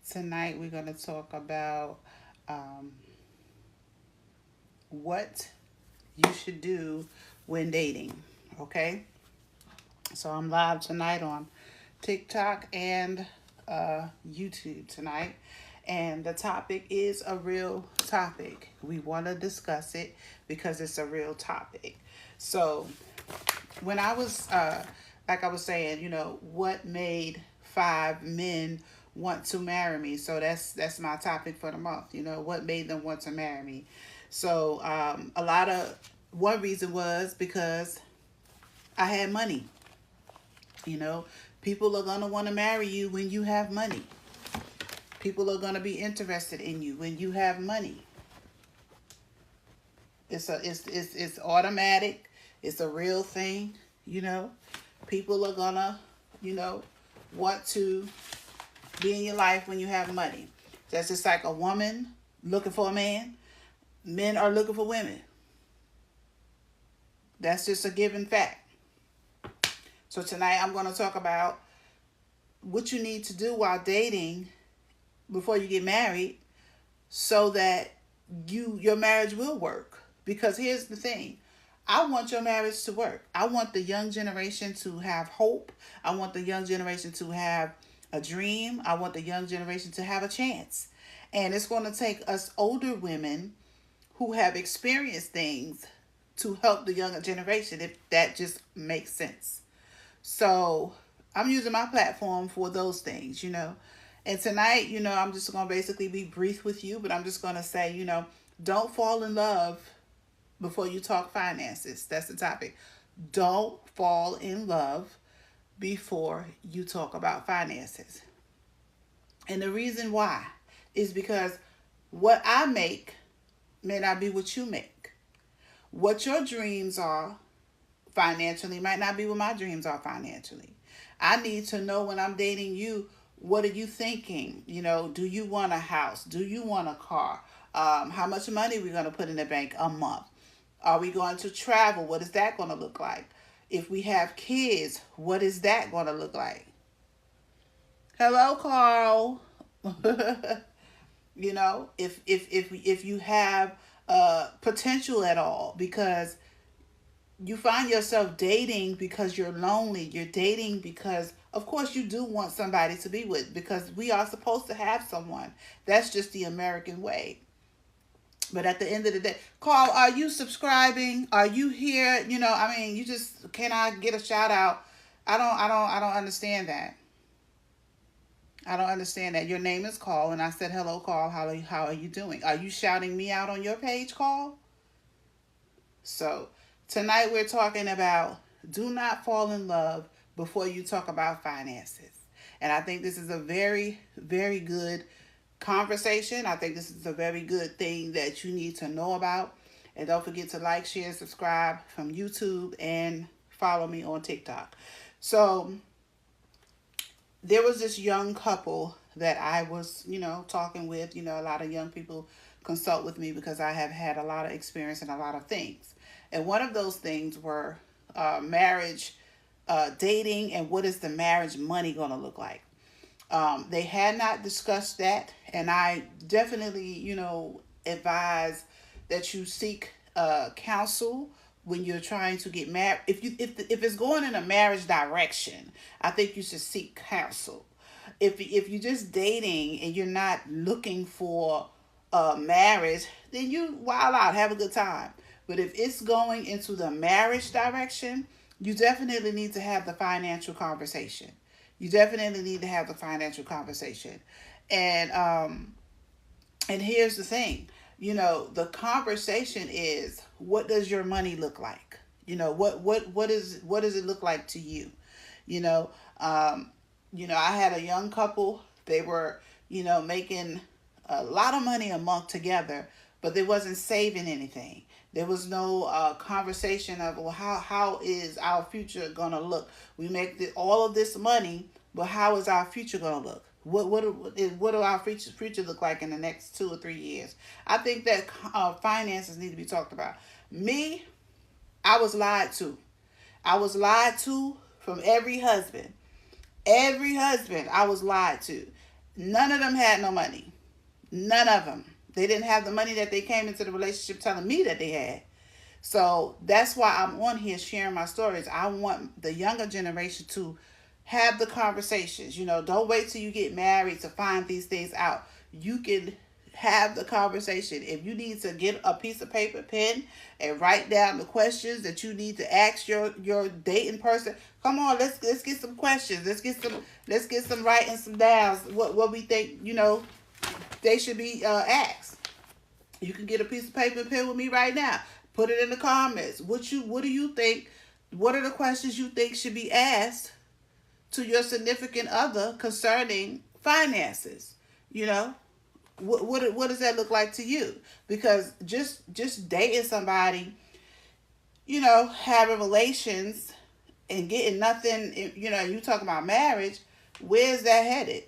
Tonight we're going to talk about um, what you should do when dating. Okay? So I'm live tonight on TikTok and YouTube tonight. And the topic is a real topic. We want to discuss it because it's a real topic. So, when I was, like I was saying, what made five men want to marry me? So that's my topic for the month. What made them want to marry me? So a lot of one reason was because I had money. You know, people are gonna want to marry you when you have money. People are gonna be interested in you when you have money. It's automatic. It's a real thing. You know, people are gonna, you know, want to be in your life when you have money. That's just like a woman looking for a man. Men are looking for women. That's just a given fact. So tonight I'm going to talk about what you need to do while dating before you get married so that your marriage will work. Because here's the thing. I want your marriage to work. I want the young generation to have hope. I want the young generation to have a dream. I want the young generation to have a chance. And it's going to take us older women who have experienced things to help the younger generation, if that just makes sense. So I'm using my platform for those things. And tonight, I'm just going to basically be brief with you, but I'm just going to say, don't fall in love before you talk finances. That's the topic. Don't fall in love before you talk about finances. And the reason why is because what I make may not be what you make. What your dreams are financially might not be what my dreams are financially. I need to know when I'm dating you, what are you thinking? Do you want a house? Do you want a car? How much money are we going to put in the bank a month? Are we going to travel? What is that going to look like? If we have kids, what is that going to look like? Hello, Carl. if you have potential at all, because you find yourself dating because you're lonely. You're dating because, of course, you do want somebody to be with, because we are supposed to have someone. That's just the American way. But at the end of the day, Carl, are you subscribing? Are you here? You just, can I get a shout out? I don't understand that. I don't understand that. Your name is Carl, and I said, hello, Carl. How are you doing? Are you shouting me out on your page, Carl? So tonight we're talking about do not fall in love before you talk about finances. And I think this is a very, very good conversation. I think this is a very good thing that you need to know about. And don't forget to like, share, subscribe from YouTube and follow me on TikTok. So there was this young couple that I was, talking with. A lot of young people consult with me because I have had a lot of experience in a lot of things. And one of those things were marriage, dating, and what is the marriage money going to look like. They had not discussed that, and I definitely, advise that you seek counsel when you're trying to get married. If it's going in a marriage direction, I think you should seek counsel. If you're just dating and you're not looking for marriage, then you wild out, have a good time. But if it's going into the marriage direction, you definitely need to have the financial conversation. You definitely need to have the financial conversation. And and here's the thing, the conversation is, what does your money look like? What does it look like to you? You know, um, I had a young couple. They were, making a lot of money a month together, but they wasn't saving anything. There was no conversation of, well, how is our future gonna look? We make all of this money, but how is our future gonna look? What do our future look like in the next 2 or 3 years? I think that finances need to be talked about. Me, I was lied to. I was lied to from every husband. Every husband I was lied to. None of them had no money. None of them. They didn't have the money that they came into the relationship telling me that they had. So that's why I'm on here sharing my stories. I want the younger generation to have the conversations. Don't wait till you get married to find these things out. You can have the conversation. If you need to get a piece of paper, pen, and write down the questions that you need to ask your dating person. Come on, let's get some questions. Let's get some writing some downs. What we think they should be asked. You can get a piece of paper and pen with me right now. Put it in the comments. What do you think? What are the questions you think should be asked to your significant other concerning finances? What does that look like to you? Because just dating somebody, having relations and getting nothing, you talking about marriage, where's that headed?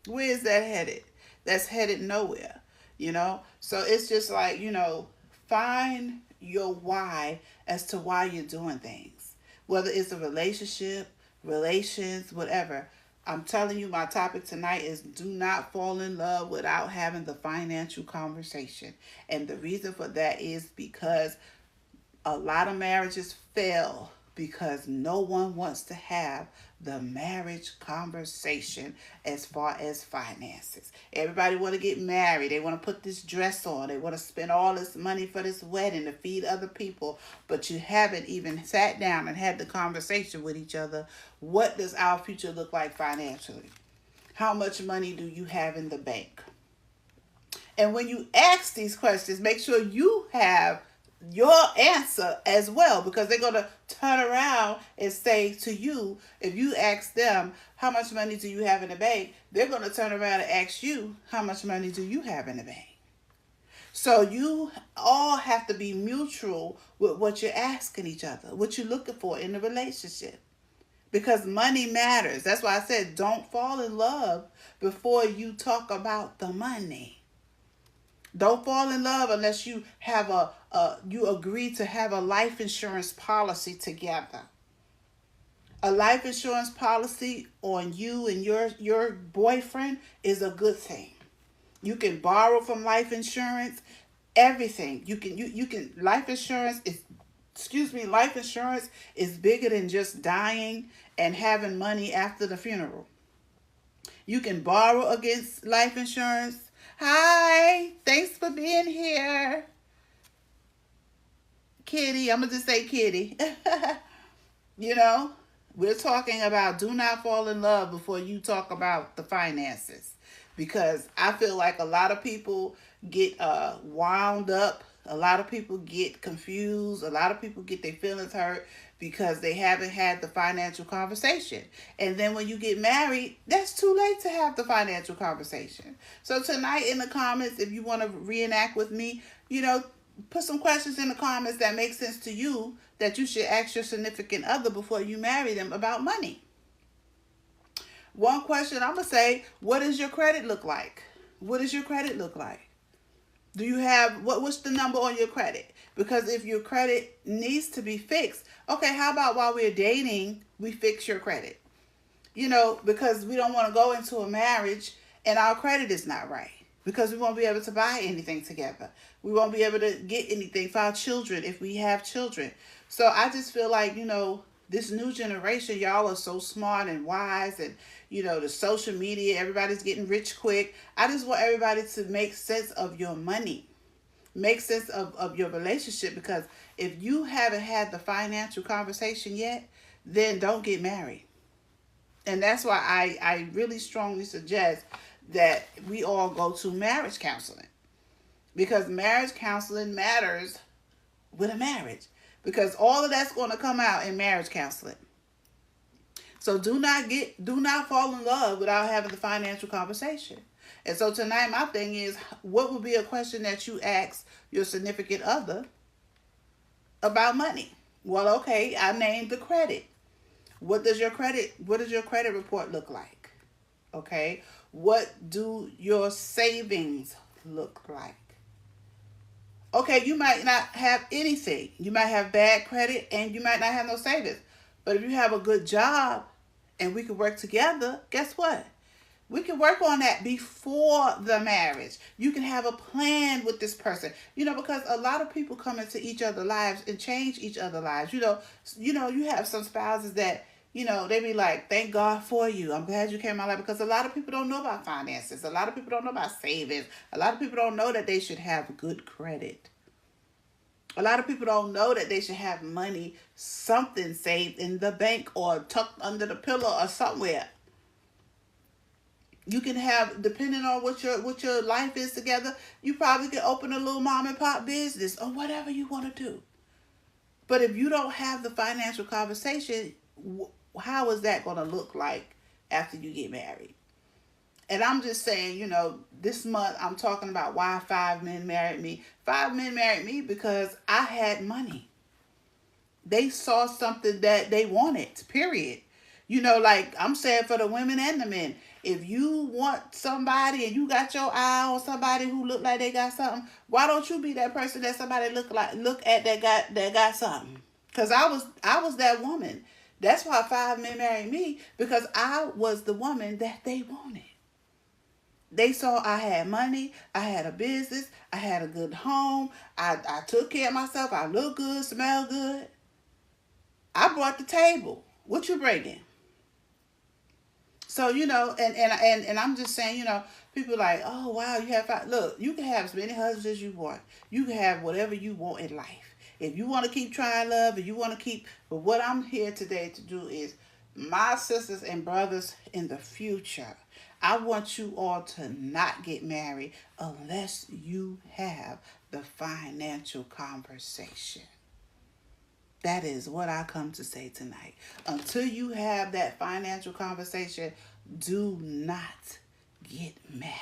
Where is that headed? That's headed nowhere. So it's just like, find your why as to why you're doing things. Whether it's a relationship, relations, whatever. I'm telling you, my topic tonight is do not fall in love without having the financial conversation. And the reason for that is because a lot of marriages fail because no one wants to have the marriage conversation as far as finances. Everybody want to get married. They want to put this dress on. They want to spend all this money for this wedding to feed other people. But you haven't even sat down and had the conversation with each other. What does our future look like financially? How much money do you have in the bank? And when you ask these questions, make sure you have your answer as well, because they're going to turn around and say to you, if you ask them how much money do you have in the bank, they're going to turn around and ask you how much money do you have in the bank. So you all have to be mutual with what you're asking each other, what you're looking for in a relationship, because money matters. That's why I said don't fall in love before you talk about the money. Don't fall in love unless you have you agree to have a life insurance policy together. A life insurance policy on you and your boyfriend is a good thing. You can borrow from life insurance, everything. You can life insurance is bigger than just dying and having money after the funeral. You can borrow against life insurance. Hi, thanks for being here. Kitty, I'm going to just say Kitty. We're talking about do not fall in love before you talk about the finances. Because I feel like a lot of people get wound up. A lot of people get confused. A lot of people get their feelings hurt because they haven't had the financial conversation. And then when you get married, that's too late to have the financial conversation. So tonight in the comments, if you want to reenact with me, put some questions in the comments that make sense to you that you should ask your significant other before you marry them about money. One question I'm going to say, what does your credit look like? What does your credit look like? Do you have, what's the number on your credit? Because if your credit needs to be fixed, okay, how about while we're dating, we fix your credit? Because we don't want to go into a marriage and our credit is not right. Because we won't be able to buy anything together. We won't be able to get anything for our children if we have children. So I just feel like, this new generation, y'all are so smart and wise, and the social media, everybody's getting rich quick. I just want everybody to make sense of your money, make sense of your relationship, because if you haven't had the financial conversation yet, then don't get married. And that's why I really strongly suggest that we all go to marriage counseling, because marriage counseling matters with a marriage. Because all of that's going to come out in marriage counseling. So do not fall in love without having the financial conversation. And so tonight my thing is, what would be a question that you ask your significant other about money? Well, okay, I named the credit. What does your credit report look like? Okay? What do your savings look like? Okay, you might not have anything. You might have bad credit and you might not have no savings. But if you have a good job and we can work together, guess what? We can work on that before the marriage. You can have a plan with this person. Because a lot of people come into each other's lives and change each other's lives. You have some spouses that, they be like, thank God for you. I'm glad you came in my life, because a lot of people don't know about finances. A lot of people don't know about savings. A lot of people don't know that they should have good credit. A lot of people don't know that they should have money, something saved in the bank or tucked under the pillow or somewhere. You can have, depending on what your life is together, you probably can open a little mom and pop business or whatever you want to do. But if you don't have the financial conversation, how is that going to look like after you get married? And I'm just saying, this month I'm talking about why 5 men married me. 5 men married me because I had money. They saw something that they wanted, period. Like I'm saying, for the women and the men, if you want somebody and you got your eye on somebody who look like they got something, why don't you be that person that somebody look at that got something? Because I was that woman. That's why 5 men married me, because I was the woman that they wanted. They saw I had money, I had a business, I had a good home, I took care of myself, I look good, smell good. I brought the table. What you bringing? So, and I'm just saying, people like, oh, wow, you have 5. Look, you can have as many husbands as you want. You can have whatever you want in life. If you want to keep trying love, if you want to keep, but what I'm here today to do is, my sisters and brothers in the future, I want you all to not get married unless you have the financial conversation. That is what I come to say tonight. Until you have that financial conversation, do not get married.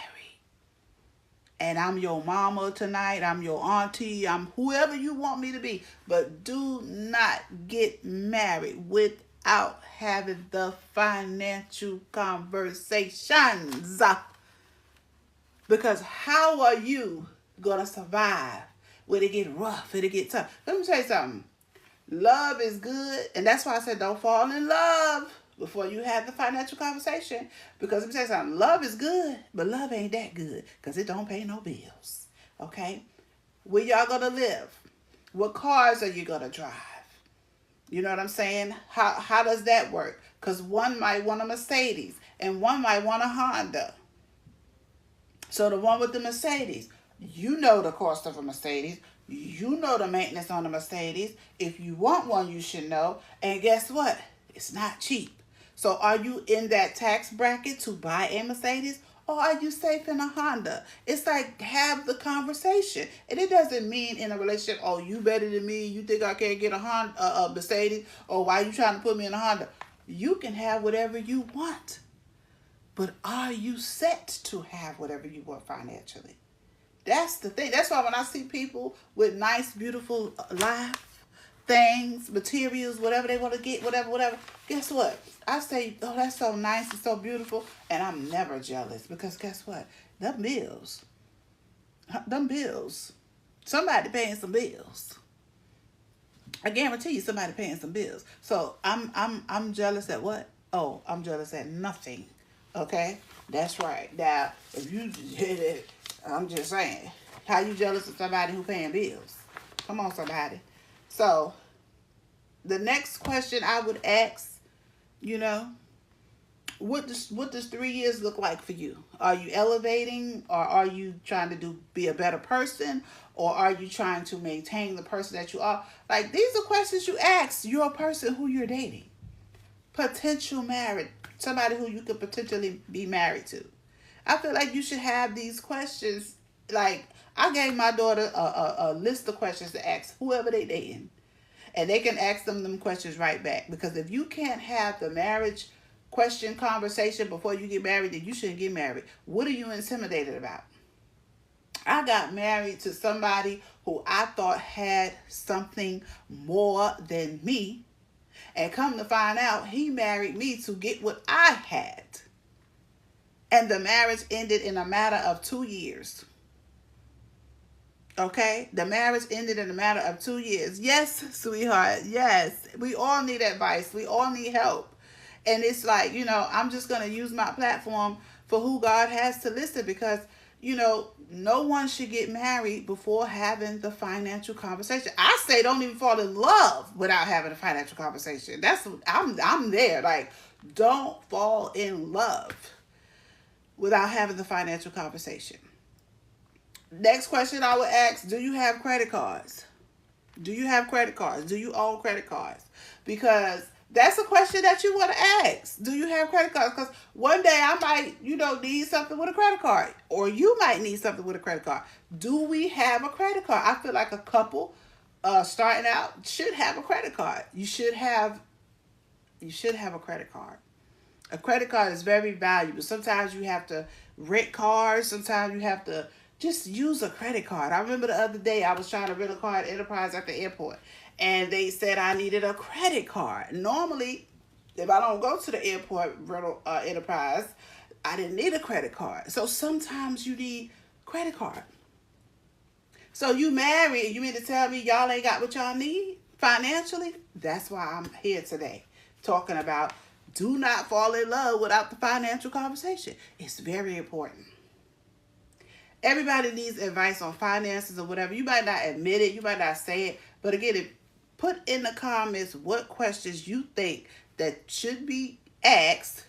And I'm your mama tonight. I'm your auntie. I'm whoever you want me to be. But do not get married without having the financial conversations. Because how are you going to survive when it get rough, when it get tough? Let me tell you something. Love is good, and that's why I said don't fall in love before you have the financial conversation. Because let me tell you something, love is good, but love ain't that good because it don't pay no bills. Okay? Where y'all gonna live? What cars are you gonna drive? You know what I'm saying? How does that work? Because one might want a Mercedes and one might want a Honda. So the one with the Mercedes, you know the cost of a Mercedes. You know the maintenance on a Mercedes. If you want one, you should know. And guess what? It's not cheap. So are you in that tax bracket to buy a Mercedes? Or are you safe in a Honda? It's like, have the conversation. And it doesn't mean in a relationship, oh, you better than me. You think I can't get a Honda, a Mercedes? Or why are you trying to put me in a Honda? You can have whatever you want. But are you set to have whatever you want financially? That's the thing. That's why when I see people with nice, beautiful life, things, materials, whatever they want to get, whatever, guess what? I say, oh, that's so nice and so beautiful, and I'm never jealous, because guess what? Them bills, somebody paying some bills. I guarantee you somebody paying some bills. So I'm jealous at what? Oh, I'm jealous at nothing. Okay? That's right. Now, if you I'm just saying, how you jealous of somebody who paying bills? Come on, somebody. So, the next question I would ask, what does 3 years look like for you? Are you elevating, or are you trying to be a better person, or are you trying to maintain the person that you are? Like, these are questions you ask your person who you're dating. Potential married, somebody who you could potentially be married to. I feel like you should have these questions. Like, I gave my daughter a list of questions to ask whoever they dating. And they can ask them questions right back. Because if you can't have the marriage question conversation before you get married, then you shouldn't get married. What are you intimidated about? I got married to somebody who I thought had something more than me. And come to find out, he married me to get what I had. And the marriage ended in a matter of 2 years. Okay? The marriage ended in a matter of 2 years. Yes, sweetheart. Yes. We all need advice. We all need help. And it's like, I'm just going to use my platform for who God has to listen, because, no one should get married before having the financial conversation. I say don't even fall in love without having a financial conversation. I'm there. Like, don't fall in love without having the financial conversation. Next question I would ask, do you have credit cards? Do you have credit cards? Do you own credit cards? Because that's a question that you want to ask. Do you have credit cards? Because one day I might, need something with a credit card. Or you might need something with a credit card. Do we have a credit card? I feel like a couple starting out should have a credit card. You should have a credit card. A credit card is very valuable. Sometimes you have to rent cars. Sometimes you have to just use a credit card. I remember the other day I was trying to rent a car at Enterprise at the airport, and they said I needed a credit card. Normally, if I don't go to the airport rental Enterprise, I didn't need a credit card. So sometimes you need credit card. So you married, you mean to tell me y'all ain't got what y'all need financially? That's why I'm here today talking about do not fall in love without the financial conversation. It's very important. Everybody needs advice on finances or whatever. You might not admit it, you might not say it, but again, put in the comments what questions you think that should be asked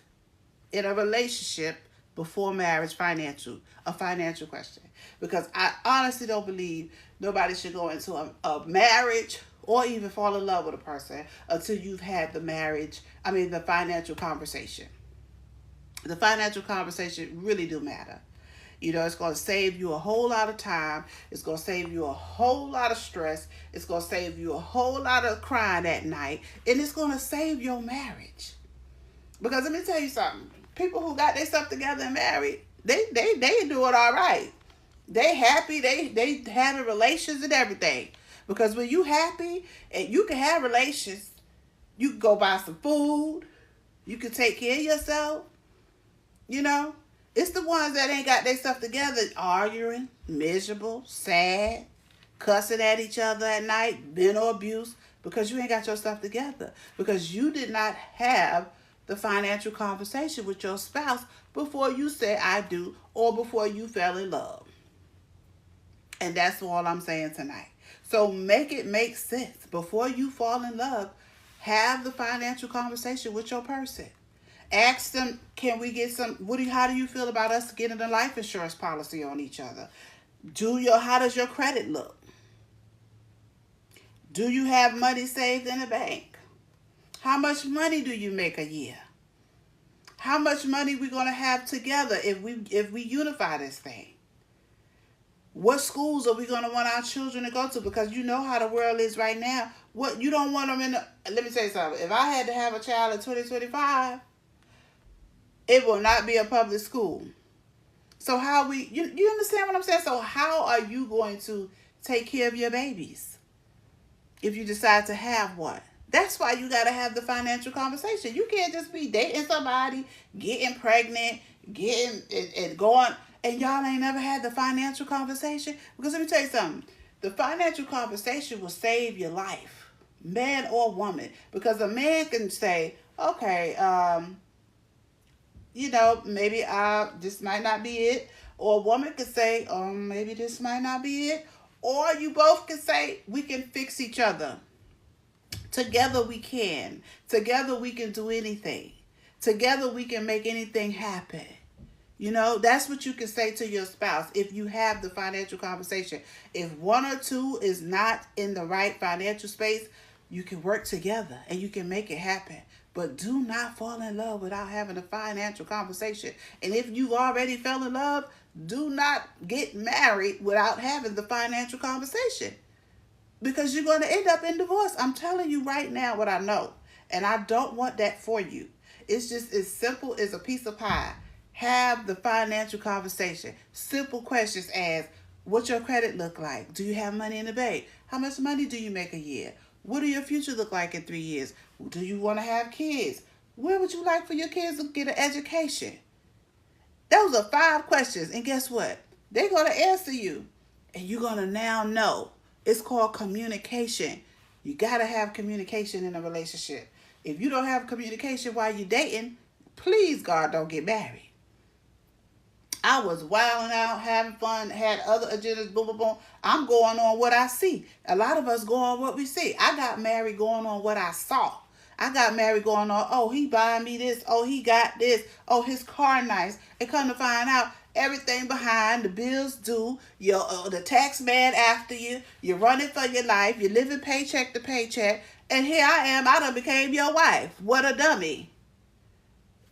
in a relationship before marriage, a financial question. Because I honestly don't believe nobody should go into a marriage or even fall in love with a person until you've had the financial conversation. The financial conversation really do matter. It's going to save you a whole lot of time. It's going to save you a whole lot of stress. It's going to save you a whole lot of crying at night. And it's going to save your marriage. Because let me tell you something. People who got their stuff together and married, they do it all right. They happy. They having relations and everything. Because when you happy and you can have relations, you can go buy some food. You can take care of yourself. It's the ones that ain't got their stuff together, arguing, miserable, sad, cussing at each other at night, mental abuse, because you ain't got your stuff together. Because you did not have the financial conversation with your spouse before you said I do or before you fell in love. And that's all I'm saying tonight. So make it make sense. Before you fall in love, have the financial conversation with your person. Ask them, can we get some, how do you feel about us getting a life insurance policy on each other? How does your credit look? Do you have money saved in a bank? How much money do you make a year? How much money we going to have together if we unify this thing? What schools are we going to want our children to go to? Because you know how the world is right now. What you don't want them in let me tell you something. If I had to have a child in 2025, it will not be a public school. So you understand what I'm saying? So how are you going to take care of your babies if you decide to have one? That's why you got to have the financial conversation. You can't just be dating somebody, getting pregnant, and going, and y'all ain't never had the financial conversation. Because let me tell you something. The financial conversation will save your life, man or woman. Because a man can say, okay, maybe this might not be it. Or a woman could say, maybe this might not be it. Or you both can say, we can fix each other. Together we can. Together we can do anything. Together we can make anything happen. That's what you can say to your spouse if you have the financial conversation. If one or two is not in the right financial space, you can work together and you can make it happen. But do not fall in love without having a financial conversation. And if you already fell in love, do not get married without having the financial conversation. Because you're going to end up in divorce. I'm telling you right now what I know. And I don't want that for you. It's just as simple as a piece of pie. Have the financial conversation. Simple questions as, what's your credit look like? Do you have money in the bank? How much money do you make a year? What do your future look like in 3 years? Do you want to have kids? Where would you like for your kids to get an education? Those are 5 questions. And guess what? They're going to answer you. And you're going to now know. It's called communication. You got to have communication in a relationship. If you don't have communication while you're dating, please, God, don't get married. I was wilding out, having fun, had other agendas, boom, boom, boom. I'm going on what I see. A lot of us go on what we see. I got married going on what I saw. I got married going on, oh, he buying me this. Oh, he got this. Oh, his car nice. And come to find out, everything behind, the bills due, the tax man after you, you're running for your life, you're living paycheck to paycheck, and here I am, I done became your wife. What a dummy.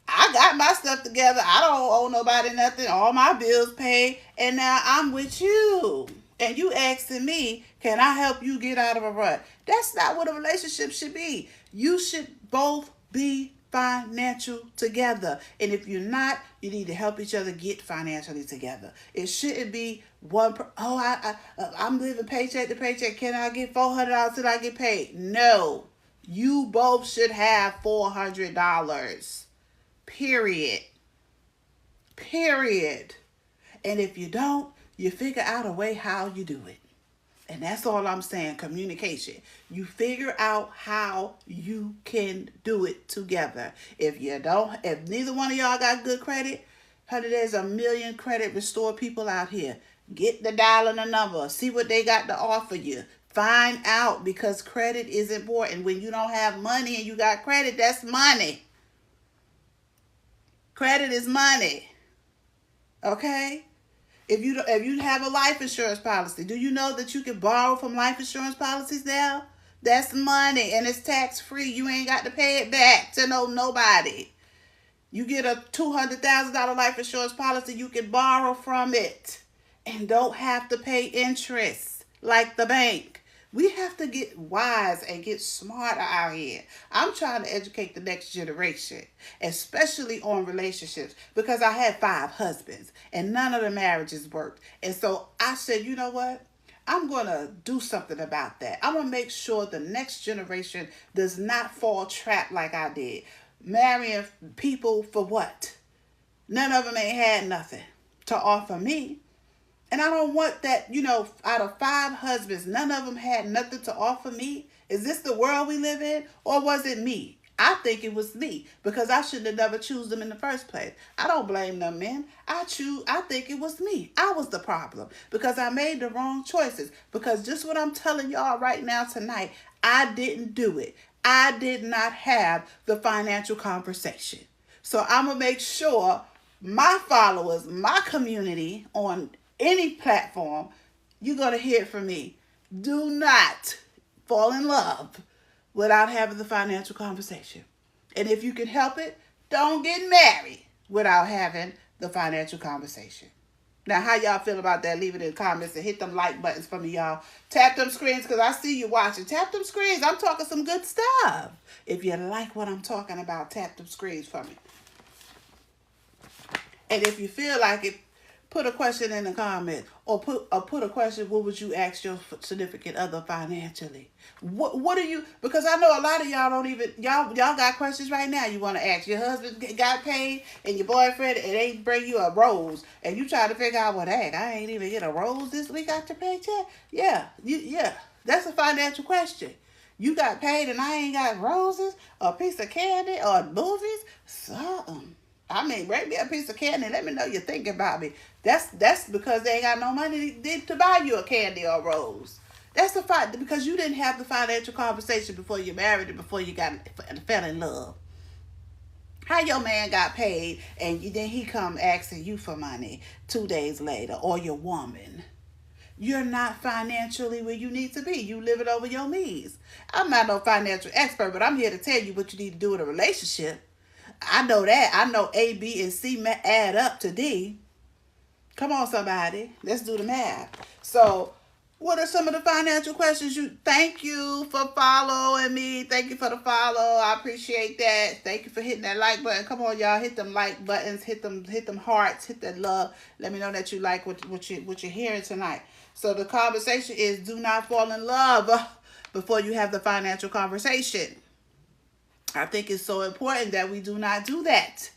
I got my stuff together. I don't owe nobody nothing. All my bills paid. And now I'm with you. And you asking me, can I help you get out of a rut? That's not what a relationship should be. You should both be financial together. And if you're not, you need to help each other get financially together. It shouldn't be I'm living paycheck to paycheck. Can I get $400 till I get paid? No. You both should have $400. Period. Period. And if you don't, you figure out a way how you do it. And that's all I'm saying, communication. You figure out how you can do it together. If neither one of y'all got good credit, honey, there's a million credit restore people out here. Get the dial and the number. See what they got to offer you. Find out, because credit is important. When you don't have money and you got credit, that's money. Credit is money. Okay? If you have a life insurance policy, do you know that you can borrow from life insurance policies now? That's money, and it's tax free. You ain't got to pay it back to nobody. You get a $200,000 life insurance policy, you can borrow from it and don't have to pay interest like the bank. We have to get wise and get smarter out here. I'm trying to educate the next generation, especially on relationships, because I had 5 husbands and none of the marriages worked. And so I said, you know what? I'm going to do something about that. I'm going to make sure the next generation does not fall trapped like I did. Marrying people for what? None of them ain't had nothing to offer me. And I don't want that, out of 5 husbands, none of them had nothing to offer me. Is this the world we live in? Or was it me? I think it was me, because I should have never choose them in the first place. I don't blame them men. I think it was me. I was the problem because I made the wrong choices. Because just what I'm telling y'all right now tonight, I didn't do it. I did not have the financial conversation. So I'm going to make sure my followers, my community on any platform, you're going to hear from me. Do not fall in love without having the financial conversation. And if you can help it, don't get married without having the financial conversation. Now, how y'all feel about that? Leave it in the comments and hit them like buttons for me, y'all. Tap them screens, because I see you watching. Tap them screens. I'm talking some good stuff. If you like what I'm talking about, tap them screens for me. And if you feel like it, put a question in the comment, or put a question. What would you ask your significant other financially? What are you? Because I know a lot of y'all don't even y'all got questions right now. You want to ask your husband got paid and your boyfriend, and they bring you a rose, and you try to figure out what. Heck, I ain't even get a rose this week after paycheck. Yeah, that's a financial question. You got paid and I ain't got roses, or a piece of candy, or movies, something. I mean, bring me a piece of candy. Let me know you think about me. That's because they ain't got no money to buy you a candy or a rose. That's the fact, because you didn't have the financial conversation before you married and before you fell in love. How your man got paid and then he come asking you for money 2 days later, or your woman. You're not financially where you need to be. You living over your means. I'm not no financial expert, but I'm here to tell you what you need to do in a relationship. I know that. I know A, B, and C add up to D. Come on, somebody. Let's do the math. So, what are some of the financial questions? Thank you for following me. Thank you for the follow. I appreciate that. Thank you for hitting that like button. Come on, y'all. Hit them like buttons. Hit them hearts. Hit that love. Let me know that you like what you're hearing tonight. So the conversation is, do not fall in love before you have the financial conversation. I think it's so important that we do not do that,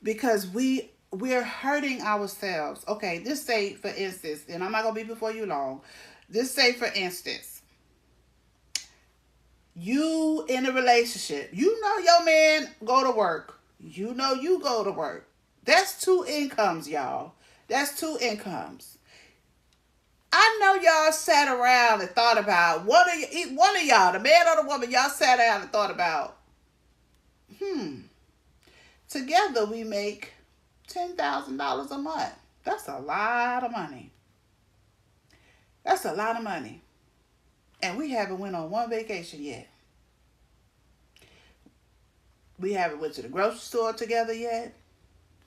because we're hurting ourselves. Okay, just say, for instance, and I'm not going to be before you long. Just say, for instance, You in a relationship. You know your man go to work. You know you go to work. That's two incomes, y'all. That's two incomes. I know y'all sat around and thought about one of y'all, the man or the woman, y'all sat down and thought about, hmm, together we make $10,000 a month. That's a lot of money. That's a lot of money. And we haven't went on one vacation yet. We haven't went to the grocery store together yet.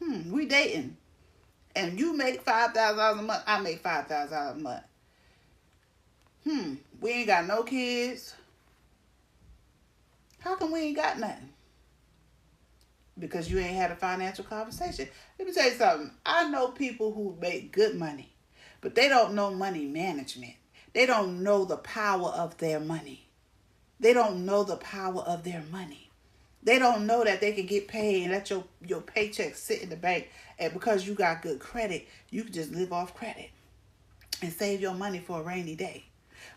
We dating. And you make $5,000 a month. I make $5,000 a month. We ain't got no kids. How come we ain't got nothing? Because you ain't had a financial conversation. Let me tell you something. I know people who make good money, but they don't know money management. They don't know the power of their money. They don't know the power of their money. They don't know that they can get paid and let your paycheck sit in the bank. And because you got good credit, you can just live off credit and save your money for a rainy day.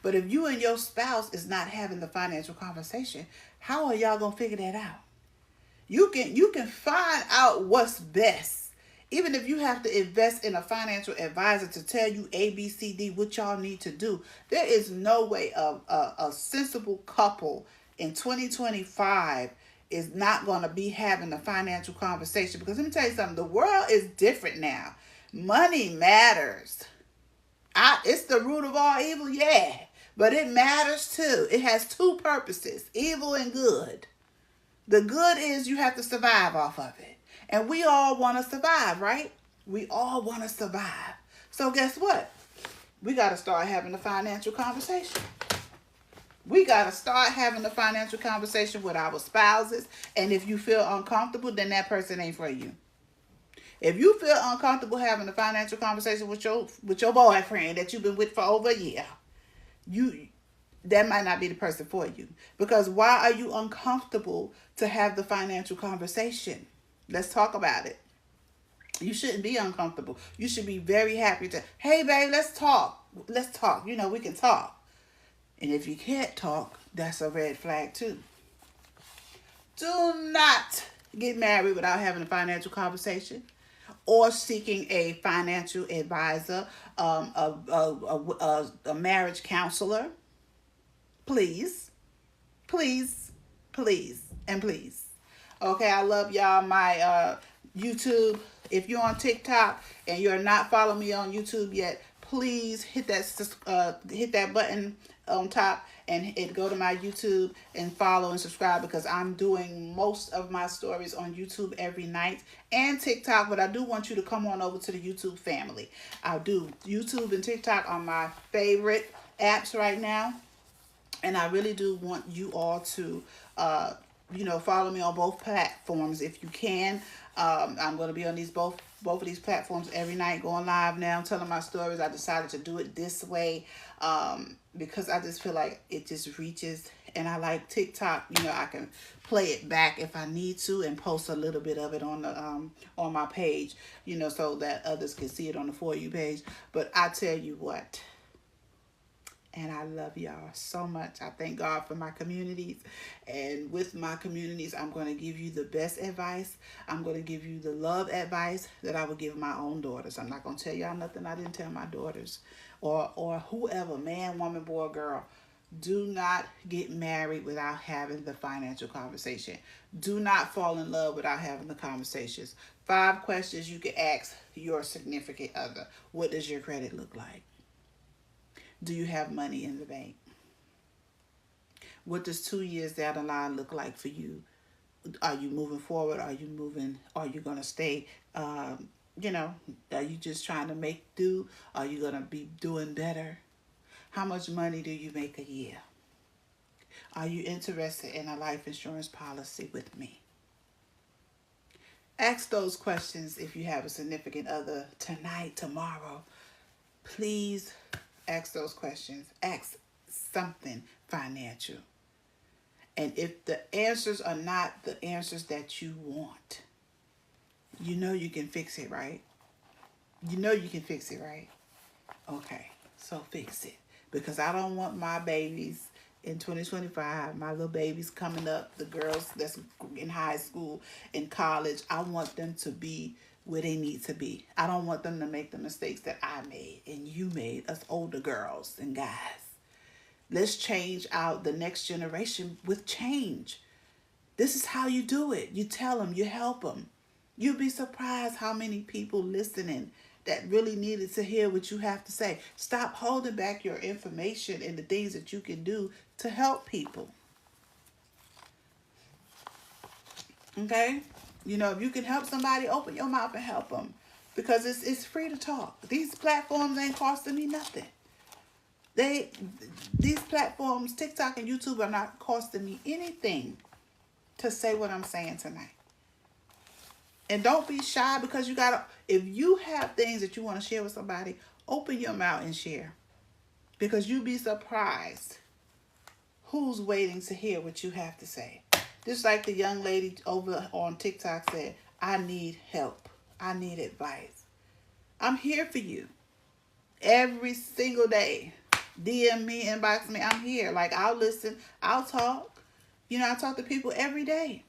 But if you and your spouse is not having the financial conversation, how are y'all going to figure that out? You can find out what's best. Even if you have to invest in a financial advisor to tell you A, B, C, D, what y'all need to do, there is no way a sensible couple in 2025 is not going to be having a financial conversation. Because let me tell you something, the world is different now. Money matters. It's the root of all evil, yeah. But it matters too. It has two purposes, evil and good. The good is you have to survive off of it. And we all want to survive, right? We all want to survive. So guess what? We got to start having a financial conversation. We got to start having a financial conversation with our spouses. And if you feel uncomfortable, then that person ain't for you. If you feel uncomfortable having a financial conversation with your boyfriend that you've been with for over a year, that might not be the person for you. Because why are you uncomfortable to have the financial conversation? Let's talk about it. You shouldn't be uncomfortable. You should be very happy to, hey, babe, let's talk. Let's talk. We can talk. And if you can't talk, that's a red flag too. Do not get married without having a financial conversation or seeking a financial advisor, a marriage counselor. Please, please, please, and please. Okay, I love y'all. My YouTube, if you're on TikTok and you're not following me on YouTube yet, please hit that button on top and go to my YouTube and follow and subscribe, because I'm doing most of my stories on YouTube every night and TikTok. But I do want you to come on over to the YouTube family. I do. YouTube and TikTok are my favorite apps right now. And I really do want you all to, follow me on both platforms if you can. I'm going to be on both of these platforms every night, going live now, telling my stories. I decided to do it this way because I just feel like it just reaches. And I like TikTok. I can play it back if I need to and post a little bit of it on the on my page, so that others can see it on the For You page. But I tell you what. And I love y'all so much. I thank God for my communities. And with my communities, I'm going to give you the best advice. I'm going to give you the love advice that I would give my own daughters. I'm not going to tell y'all nothing I didn't tell my daughters or whoever, man, woman, boy, girl. Do not get married without having the financial conversation. Do not fall in love without having the conversations. 5 questions you can ask your significant other. What does your credit look like? Do you have money in the bank? What does 2 years down the line look like for you? Are you moving forward? Are you going to stay, are you just trying to make do? Are you going to be doing better? How much money do you make a year? Are you interested in a life insurance policy with me? Ask those questions if you have a significant other tonight, tomorrow. Please ask those questions. Ask something financial. And if the answers are not the answers that you want, you can fix it, right? You can fix it, right? Okay, so fix it. Because I don't want my babies in 2025, my little babies coming up, the girls that's in high school, in college, I want them to be where they need to be. I don't want them to make the mistakes that I made and you made, us older girls and guys. Let's change out the next generation with change. This is how you do it. You tell them, you help them. You'll be surprised how many people listening that really needed to hear what you have to say. Stop holding back your information and the things that you can do to help people. Okay? You know, if you can help somebody, open your mouth and help them. Because it's free to talk. These platforms ain't costing me nothing. These platforms, TikTok and YouTube, are not costing me anything to say what I'm saying tonight. And don't be shy, because if you have things that you want to share with somebody, open your mouth and share. Because you'll be surprised who's waiting to hear what you have to say. Just like the young lady over on TikTok said, I need help. I need advice. I'm here for you. Every single day. DM me, inbox me. I'm here. Like, I'll listen. I'll talk. You know, I talk to people every day.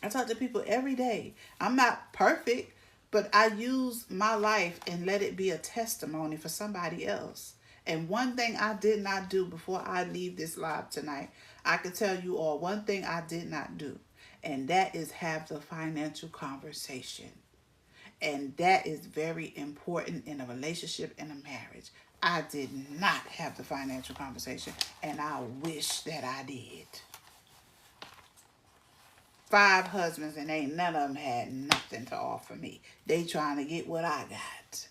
I'm not perfect, but I use my life and let it be a testimony for somebody else. And one thing I did not do before I leave this live tonight, I can tell you all one thing I did not do, and that is have the financial conversation. And that is very important in a relationship and a marriage. I did not have the financial conversation, and I wish that I did. 5 husbands, and ain't none of them had nothing to offer me. They trying to get what I got.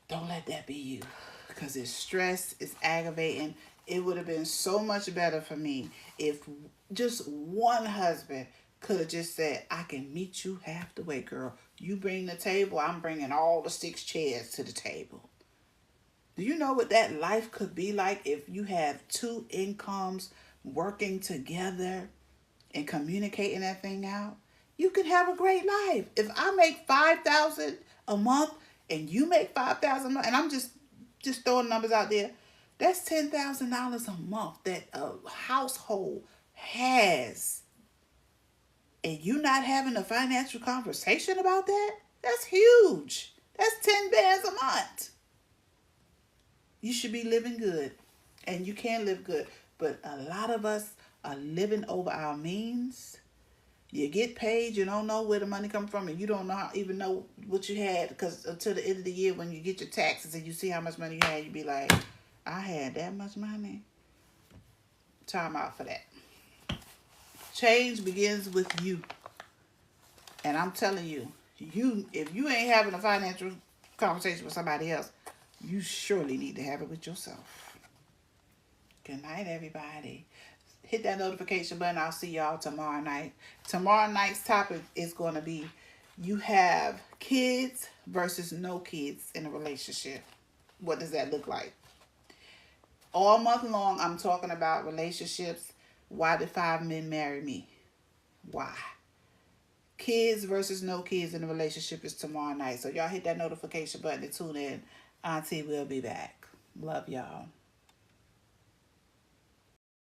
Don't let that be you, because it's stress, it's aggravating. It would have been so much better for me if just one husband could have just said, I can meet you half the way, girl. You bring the table, I'm bringing all the 6 chairs to the table. Do you know what that life could be like if you have 2 incomes working together and communicating that thing out? You could have a great life. If I make $5,000 a month and you make $5,000 a month, and I'm just throwing numbers out there, that's $10,000 a month that a household has. And you not having a financial conversation about that? That's huge. That's 10 bands a month. You should be living good. And you can live good. But a lot of us are living over our means. You get paid, you don't know where the money comes from, and you don't even know what you had, because until the end of the year when you get your taxes and you see how much money you had, you be like, I had that much money. Time out for that. Change begins with you. And I'm telling you, if you ain't having a financial conversation with somebody else, you surely need to have it with yourself. Good night, everybody. Hit that notification button. I'll see y'all tomorrow night. Tomorrow night's topic is going to be, you have kids versus no kids in a relationship. What does that look like? All month long, I'm talking about relationships. Why did 5 men marry me? Why? Kids versus no kids in a relationship is tomorrow night. So y'all hit that notification button and tune in. Auntie will be back. Love y'all.